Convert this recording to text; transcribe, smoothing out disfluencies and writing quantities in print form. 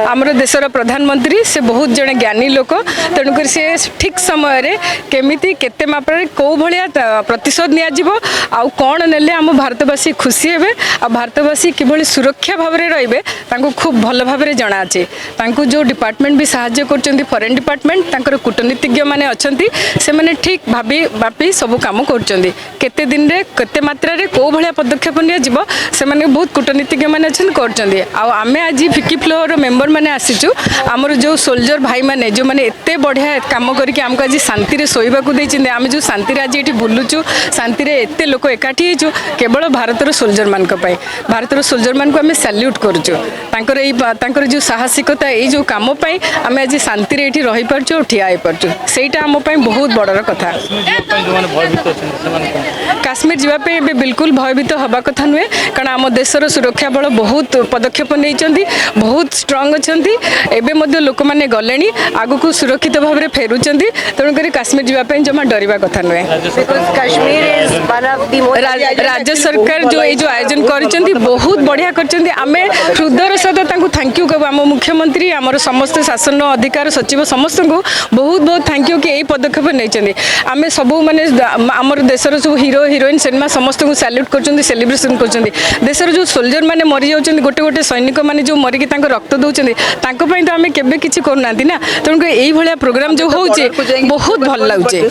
आमर देशर प्रधानमंत्री से बहुत जड़े ज्ञानी लोक तेणुक सी ठीक समय केमिति केते मात्रा कौ भाया प्रतिशोध नियाजिबो आउ कौन नेले आम भारतवासी खुशी हेबे आ भारतवासी किभली सुरक्षा भाव में रहिबे तांको खूब भल भाव में जना अछि तांको जो डिपार्टमेंट भी सहाय्य करचंदी फॉरेन डिपार्टमेंट तांकर कूटनीतिज्ञ माने अछंती से माने ठीक भाबी बापी सब काम करचंदी केते दिन रे केते मात्रा रे को भलिया पदक्षेप निया जिवो से माने बहुत कूटनीतिज्ञ माने अछन करचंदी आ आमे आज फिकी फ्लोर मेंबर माने आसीचु हमर जो सोल्जर भाई माने जो माने एते बढ़िया काम करके हमको आज शांति रे सोइबा को दैछिन आमे जो शांति रे आज एठी बुलुचु शांति रे एते लोक एकाठी हेचु केवल भारतर सोल्जर मान को पाई भारतर सोल्जर मान को आमे सैल्यूट करचु तांकर जो साहसिकता ये जो काम पाई आमे आज शांति रे एठी रही परचु और ठिया हे परचु सेटा हम पाई बहुत बड़र कथा काश्मीर जीवा पे बिल्कुल भयभीत हवा कथा नुहे कारण आम देशर सुरक्षा बल बहुत पदक्षेप नहीं बहुत स्ट्रांग अच्छा एवं लोक मैंने गले आगु को सुरक्षित भाव में फेरुंट तेणुक काश्मीर जीवाई जमा डरवा कथा नुहे राज्य सरकार जो ये जो आयोजन कर बहुत बढ़िया करें हृदय सहित थैंक यू कहूँ आम मुख्यमंत्री आम समस्त शासन अधिकार सचिव समस्त को बहुत बहुत थैंक यू कि यही पदक्षेप नहीं आम सब माने आमर देशर सब हीरो हिरोइन सिनेमा समस्त को सैल्यूट कर सेलिब्रेशन कर देशर जो सोल्जर मैंने मरी जाऊँ गोटे गोटे सैनिक मैंने जो मरिकी रक्त दौरान तो आम केवे किसी करना ना तेणुक यही प्रोग्राम जो हो बहुत भल लगे।